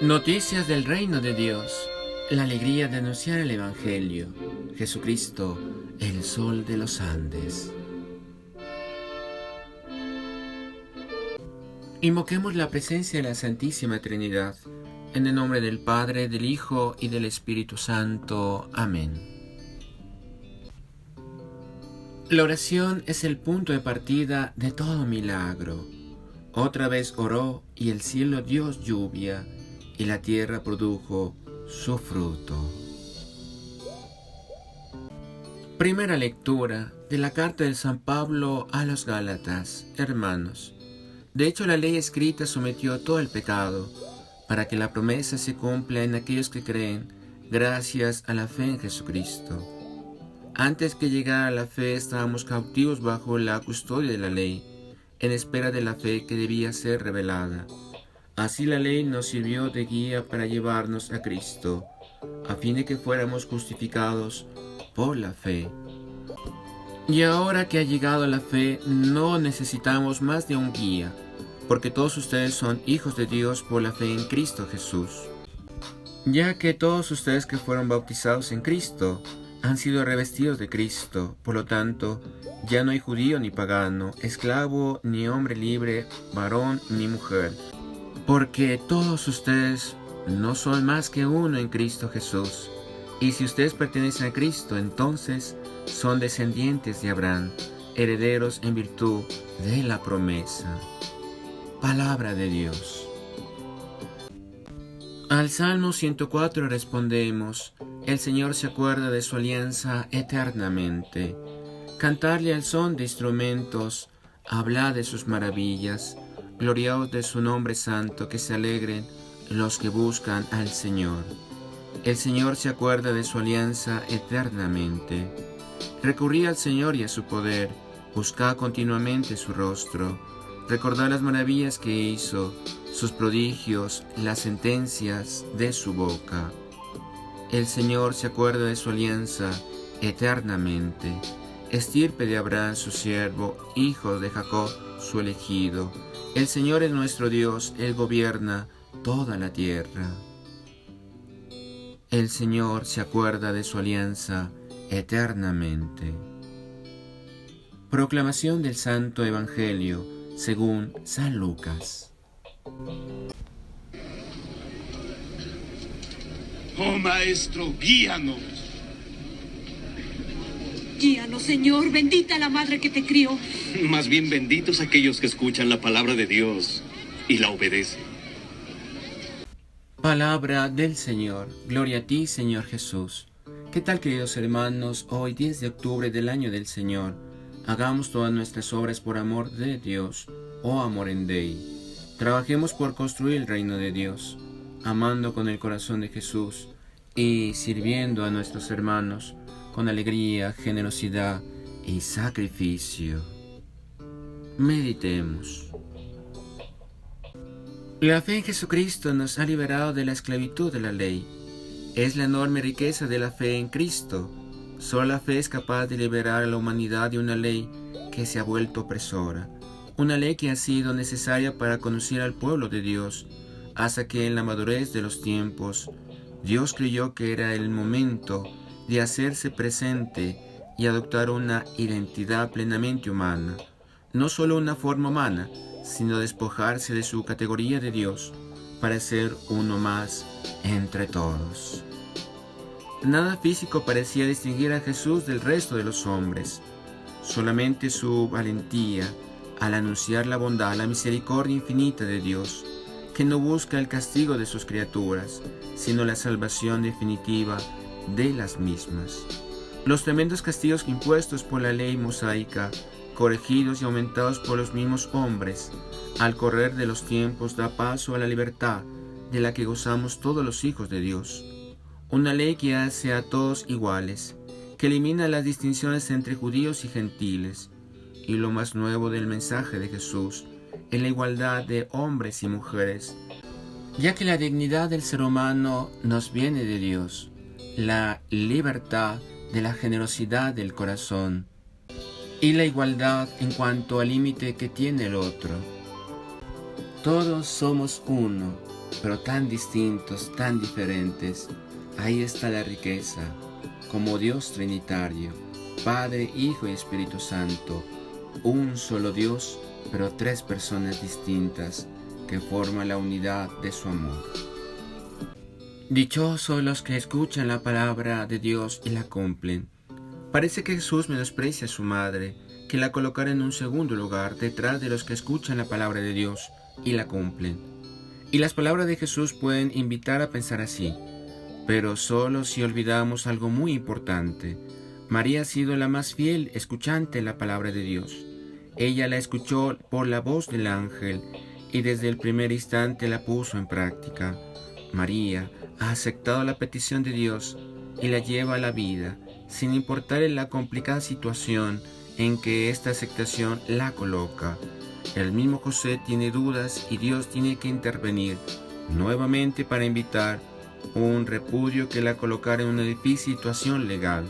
Noticias del reino de Dios. La alegría de anunciar el Evangelio. Jesucristo, el sol de los Andes. Invoquemos la presencia de la Santísima Trinidad. En el nombre del Padre, del Hijo y del Espíritu Santo. Amén. La oración es el punto de partida de todo milagro. Otra vez oró y el cielo dio lluvia y la tierra produjo su fruto. Primera lectura de la carta de San Pablo a los Gálatas. Hermanos, de hecho la ley escrita sometió todo el pecado, para que la promesa se cumpla en aquellos que creen, gracias a la fe en Jesucristo. Antes que llegara la fe estábamos cautivos bajo la custodia de la ley, en espera de la fe que debía ser revelada. Así la ley nos sirvió de guía para llevarnos a Cristo, a fin de que fuéramos justificados por la fe. Y ahora que ha llegado la fe, no necesitamos más de un guía, porque todos ustedes son hijos de Dios por la fe en Cristo Jesús. Ya que todos ustedes que fueron bautizados en Cristo han sido revestidos de Cristo, por lo tanto, ya no hay judío ni pagano, esclavo ni hombre libre, varón ni mujer, porque todos ustedes no son más que uno en Cristo Jesús. Y si ustedes pertenecen a Cristo, entonces son descendientes de Abraham, herederos en virtud de la promesa. Palabra de Dios. Al Salmo 104 respondemos: el Señor se acuerda de su alianza eternamente. Cantarle al son de instrumentos, hablad de sus maravillas, gloriaos de su nombre santo, que se alegren los que buscan al Señor. El Señor se acuerda de su alianza eternamente. Recurrid al Señor y a su poder, buscad continuamente su rostro, recordad las maravillas que hizo, sus prodigios, las sentencias de su boca. El Señor se acuerda de su alianza eternamente. Estirpe de Abraham su siervo, hijo de Jacob su elegido. El Señor es nuestro Dios, Él gobierna toda la tierra. El Señor se acuerda de su alianza eternamente. Proclamación del Santo Evangelio según San Lucas. Oh Maestro, guíanos. Guíanos, Señor, bendita la madre que te crió. Más bien benditos aquellos que escuchan la palabra de Dios y la obedecen. Palabra del Señor. Gloria a ti, Señor Jesús. ¿Qué tal, queridos hermanos? Hoy, 10 de octubre del año del Señor, hagamos todas nuestras obras por amor de Dios, o amor en Dei. Trabajemos por construir el reino de Dios, amando con el corazón de Jesús y sirviendo a nuestros hermanos con alegría, generosidad y sacrificio. Meditemos. La fe en Jesucristo nos ha liberado de la esclavitud de la ley. Es la enorme riqueza de la fe en Cristo. Solo la fe es capaz de liberar a la humanidad de una ley que se ha vuelto opresora. Una ley que ha sido necesaria para conducir al pueblo de Dios, hasta que en la madurez de los tiempos, Dios creyó que era el momento de hacerse presente y adoptar una identidad plenamente humana. No solo una forma humana, sino despojarse de su categoría de Dios para ser uno más entre todos. Nada físico parecía distinguir a Jesús del resto de los hombres. Solamente su valentía al anunciar la bondad, la misericordia infinita de Dios, que no busca el castigo de sus criaturas, sino la salvación definitiva de las mismas. Los tremendos castigos impuestos por la ley mosaica, corregidos y aumentados por los mismos hombres, al correr de los tiempos da paso a la libertad de la que gozamos todos los hijos de Dios. Una ley que hace a todos iguales, que elimina las distinciones entre judíos y gentiles, y lo más nuevo del mensaje de Jesús es la igualdad de hombres y mujeres, ya que la dignidad del ser humano nos viene de Dios, la libertad de la generosidad del corazón y la igualdad en cuanto al límite que tiene el otro. Todos somos uno, pero tan distintos, tan diferentes. Ahí está la riqueza, como Dios trinitario, Padre, Hijo y Espíritu Santo, un solo Dios, pero tres personas distintas que forman la unidad de su amor. Dichosos los que escuchan la palabra de Dios y la cumplen. Parece que Jesús menosprecia a su madre, que la colocara en un segundo lugar detrás de los que escuchan la palabra de Dios y la cumplen. Y las palabras de Jesús pueden invitar a pensar así, pero solo si olvidamos algo muy importante. María ha sido la más fiel escuchante de la palabra de Dios. Ella la escuchó por la voz del ángel y desde el primer instante la puso en práctica. María ha aceptado la petición de Dios y la lleva a la vida, sin importarle la complicada situación en que esta aceptación la coloca. El mismo José tiene dudas y Dios tiene que intervenir nuevamente para invitar un repudio que la colocara en una difícil situación legal.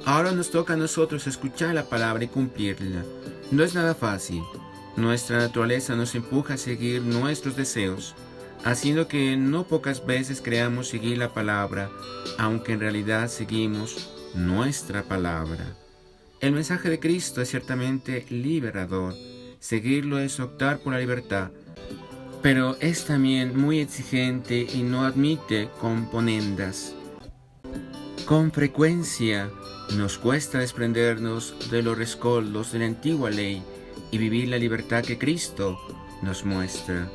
Ahora nos toca a nosotros escuchar la palabra y cumplirla. No es nada fácil. Nuestra naturaleza nos empuja a seguir nuestros deseos, haciendo que no pocas veces creamos seguir la palabra, aunque en realidad seguimos nuestra palabra. El mensaje de Cristo es ciertamente liberador. Seguirlo es optar por la libertad, pero es también muy exigente y no admite componendas. Con frecuencia nos cuesta desprendernos de los rescoldos de la antigua ley y vivir la libertad que Cristo nos muestra.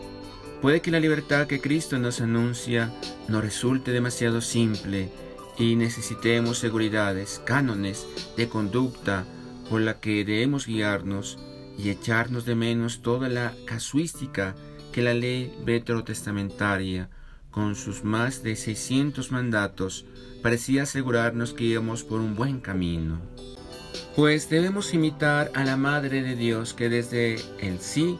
Puede que la libertad que Cristo nos anuncia nos resulte demasiado simple y necesitemos seguridades, cánones de conducta por la que debemos guiarnos y echarnos de menos toda la casuística que la ley veterotestamentaria, con sus más de 600 mandatos, parecía asegurarnos que íbamos por un buen camino. Pues debemos imitar a la Madre de Dios que desde el sí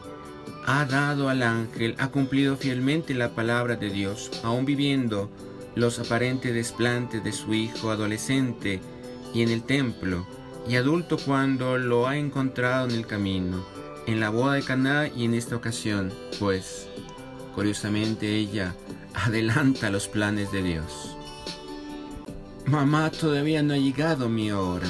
ha dado al ángel, ha cumplido fielmente la palabra de Dios, aún viviendo los aparentes desplantes de su hijo adolescente y en el templo, y adulto cuando lo ha encontrado en el camino, en la boda de Caná y en esta ocasión, pues, curiosamente ella adelanta los planes de Dios. Mamá, todavía no ha llegado mi hora.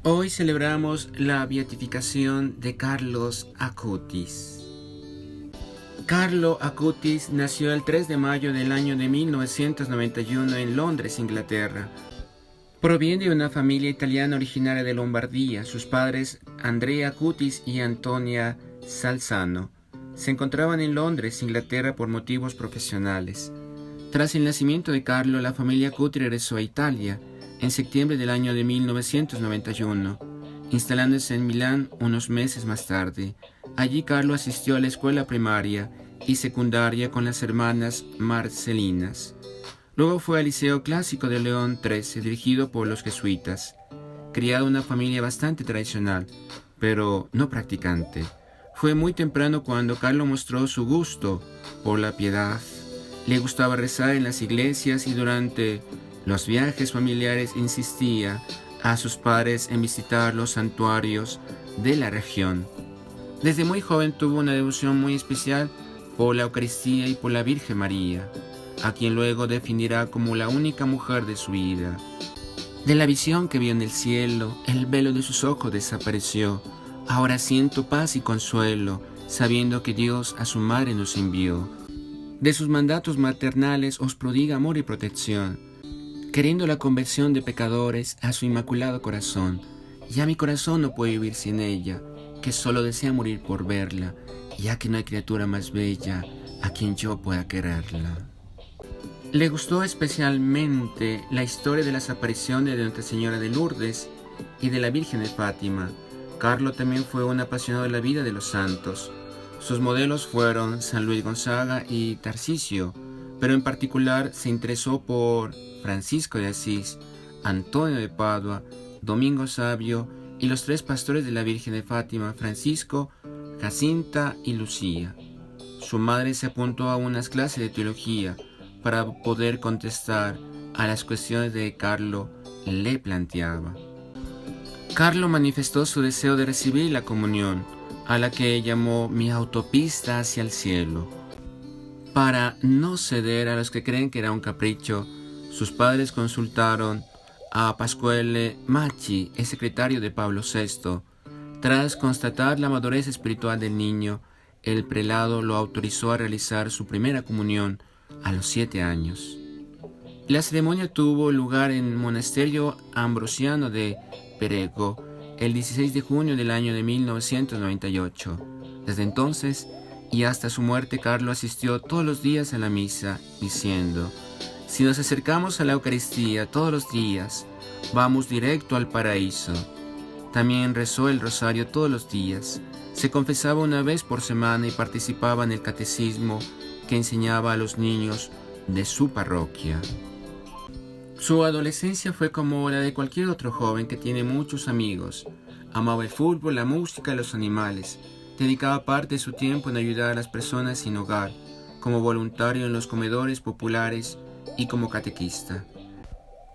Hoy celebramos la beatificación de Carlos Acutis. Carlo Acutis nació el 3 de mayo del año de 1991 en Londres, Inglaterra. Proviene de una familia italiana originaria de Lombardía. Sus padres, Andrea Acutis y Antonia Salzano, se encontraban en Londres, Inglaterra, por motivos profesionales. Tras el nacimiento de Carlo, la familia Acutis regresó a Italia en septiembre del año de 1991, instalándose en Milán unos meses más tarde. Allí Carlo asistió a la escuela primaria y secundaria con las hermanas Marcelinas. Luego fue al Liceo Clásico de León XIII, dirigido por los jesuitas. Criado en una familia bastante tradicional, pero no practicante. Fue muy temprano cuando Carlo mostró su gusto por la piedad. Le gustaba rezar en las iglesias y durante los viajes familiares insistía a sus padres en visitar los santuarios de la región. Desde muy joven tuvo una devoción muy especial por la Eucaristía y por la Virgen María, a quien luego definirá como la única mujer de su vida. De la visión que vio en el cielo, el velo de sus ojos desapareció. Ahora siento paz y consuelo, sabiendo que Dios a su madre nos envió. De sus mandatos maternales os prodiga amor y protección, queriendo la conversión de pecadores a su inmaculado corazón. Ya mi corazón no puede vivir sin ella, que solo desea morir por verla, ya que no hay criatura más bella a quien yo pueda quererla. Le gustó especialmente la historia de las apariciones de Nuestra Señora de Lourdes y de la Virgen de Fátima. Carlo también fue un apasionado de la vida de los santos. Sus modelos fueron San Luis Gonzaga y Tarcisio, pero en particular se interesó por Francisco de Asís, Antonio de Padua, Domingo Savio y los tres pastores de la Virgen de Fátima, Francisco, Jacinta y Lucía. Su madre se apuntó a unas clases de teología para poder contestar a las cuestiones que Carlo le planteaba. Carlo manifestó su deseo de recibir la comunión, a la que llamó mi autopista hacia el cielo. Para no ceder a los que creen que era un capricho, sus padres consultaron a Pasquale Macchi, el secretario de Pablo VI. Tras constatar la madurez espiritual del niño, el prelado lo autorizó a realizar su primera comunión a los 7 años. La ceremonia tuvo lugar en el monasterio ambrosiano de Perego el 16 de junio del año de 1998. Desde entonces y hasta su muerte, Carlo asistió todos los días a la misa, diciendo: «Si nos acercamos a la Eucaristía todos los días, vamos directo al paraíso». También rezó el rosario todos los días, se confesaba una vez por semana y participaba en el catecismo que enseñaba a los niños de su parroquia. Su adolescencia fue como la de cualquier otro joven que tiene muchos amigos. Amaba el fútbol, la música y los animales. Dedicaba parte de su tiempo en ayudar a las personas sin hogar, como voluntario en los comedores populares y como catequista.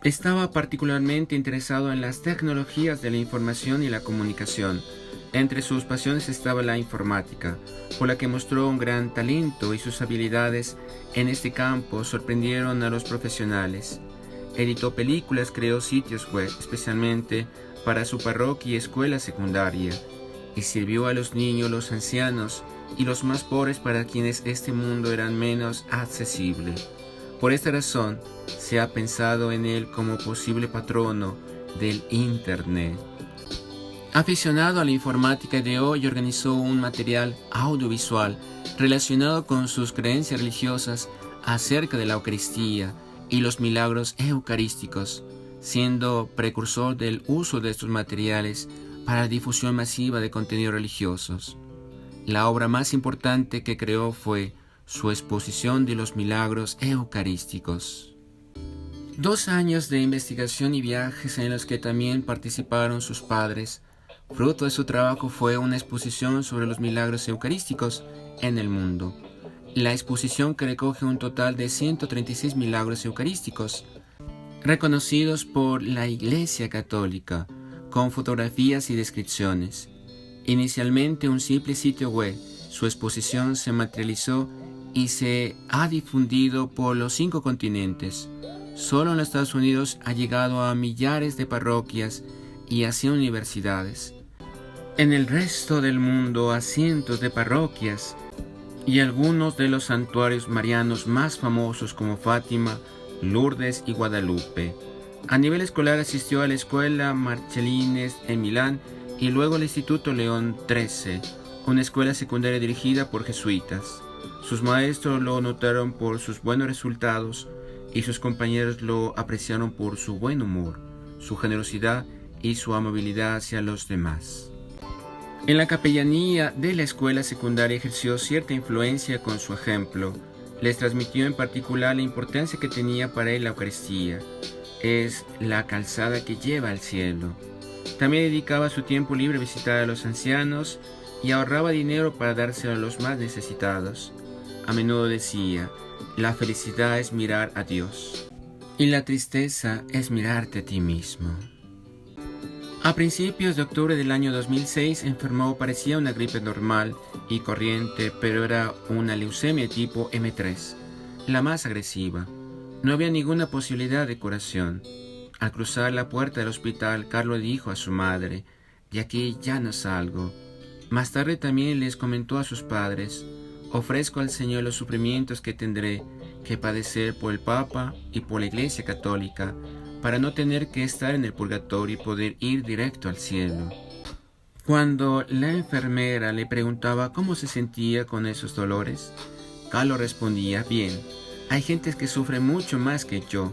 Estaba particularmente interesado en las tecnologías de la información y la comunicación. Entre sus pasiones estaba la informática, por la que mostró un gran talento, y sus habilidades en este campo sorprendieron a los profesionales. Editó películas, creó sitios web, especialmente para su parroquia y escuela secundaria, y sirvió a los niños, los ancianos y los más pobres para quienes este mundo era menos accesible. Por esta razón, se ha pensado en él como posible patrono del Internet. Aficionado a la informática, ideó y organizó un material audiovisual relacionado con sus creencias religiosas acerca de la Eucaristía y los milagros eucarísticos, siendo precursor del uso de estos materiales para la difusión masiva de contenidos religiosos. La obra más importante que creó fue su exposición de los milagros eucarísticos. 2 años de investigación y viajes en los que también participaron sus padres. Fruto de su trabajo fue una exposición sobre los milagros eucarísticos en el mundo. La exposición, que recoge un total de 136 milagros eucarísticos, reconocidos por la Iglesia Católica, con fotografías y descripciones. Inicialmente un simple sitio web, su exposición se materializó y se ha difundido por los 5 continentes. Solo en los Estados Unidos ha llegado a millares de parroquias y a 100 universidades. En el resto del mundo a cientos de parroquias y algunos de los santuarios marianos más famosos como Fátima, Lourdes y Guadalupe. A nivel escolar asistió a la escuela Marcellines en Milán y luego al Instituto León XIII, una escuela secundaria dirigida por jesuitas. Sus maestros lo notaron por sus buenos resultados y sus compañeros lo apreciaron por su buen humor, su generosidad y su amabilidad hacia los demás. En la capellanía de la escuela secundaria ejerció cierta influencia con su ejemplo. Les transmitió en particular la importancia que tenía para él la Eucaristía. Es la calzada que lleva al cielo. También dedicaba su tiempo libre a visitar a los ancianos y ahorraba dinero para dárselo a los más necesitados. A menudo decía: la felicidad es mirar a Dios y la tristeza es mirarte a ti mismo. A principios de octubre del año 2006 enfermó. Parecía una gripe normal y corriente, pero era una leucemia tipo M3, la más agresiva. No había ninguna posibilidad de curación. Al cruzar la puerta del hospital, Carlo dijo a su madre: «De aquí ya no salgo». Más tarde también les comentó a sus padres: «Ofrezco al Señor los sufrimientos que tendré que padecer por el Papa y por la Iglesia Católica, para no tener que estar en el purgatorio y poder ir directo al cielo». Cuando la enfermera le preguntaba cómo se sentía con esos dolores, Carlo respondía: «Bien, hay gente que sufre mucho más que yo.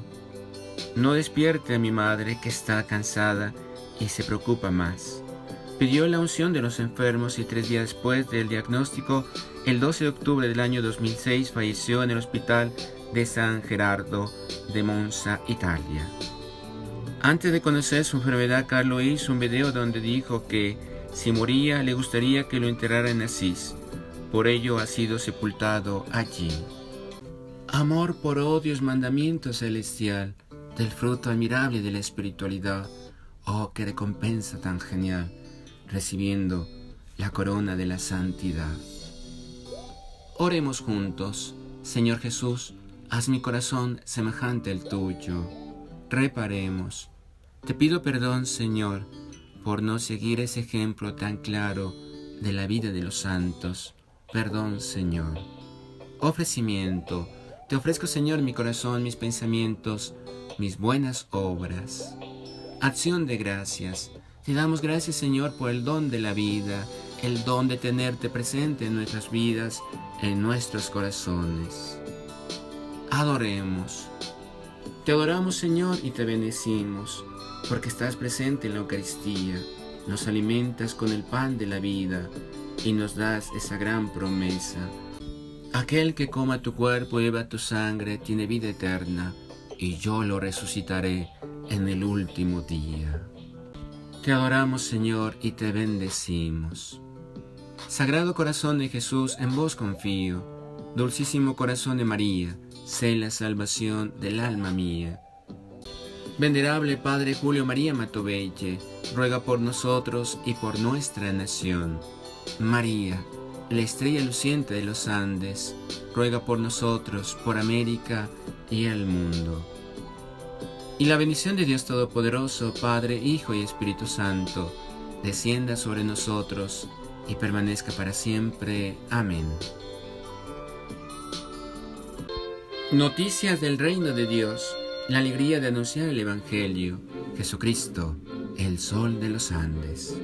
No despierte a mi madre, que está cansada y se preocupa más». Pidió la unción de los enfermos y 3 días después del diagnóstico, el 12 de octubre del año 2006, falleció en el hospital de San Gerardo de Monza, Italia. Antes de conocer su enfermedad, Carlo hizo un video donde dijo que si moría le gustaría que lo enterrara en Asís. Por ello ha sido sepultado allí. Amor por odio es mandamiento celestial, del fruto admirable de la espiritualidad. Oh, qué recompensa tan genial, recibiendo la corona de la santidad. Oremos juntos. Señor Jesús, haz mi corazón semejante al tuyo. Reparemos. Te pido perdón, Señor, por no seguir ese ejemplo tan claro de la vida de los santos. Perdón, Señor. Ofrecimiento. Te ofrezco, Señor, mi corazón, mis pensamientos, mis buenas obras. Acción de gracias. Te damos gracias, Señor, por el don de la vida, el don de tenerte presente en nuestras vidas, en nuestros corazones. Adoremos. Te adoramos, Señor, y te bendecimos, porque estás presente en la Eucaristía, nos alimentas con el pan de la vida y nos das esa gran promesa. Aquel que coma tu cuerpo y beba tu sangre tiene vida eterna, y yo lo resucitaré en el último día. Te adoramos, Señor, y te bendecimos. Sagrado corazón de Jesús, en vos confío. Dulcísimo corazón de María, sé la salvación del alma mía. Venerable Padre Julio María Matovelle, ruega por nosotros y por nuestra nación. María, la estrella luciente de los Andes, ruega por nosotros, por América y el mundo. Y la bendición de Dios Todopoderoso, Padre, Hijo y Espíritu Santo, descienda sobre nosotros y permanezca para siempre. Amén. Noticias del reino de Dios, la alegría de anunciar el Evangelio. Jesucristo, el sol de los Andes.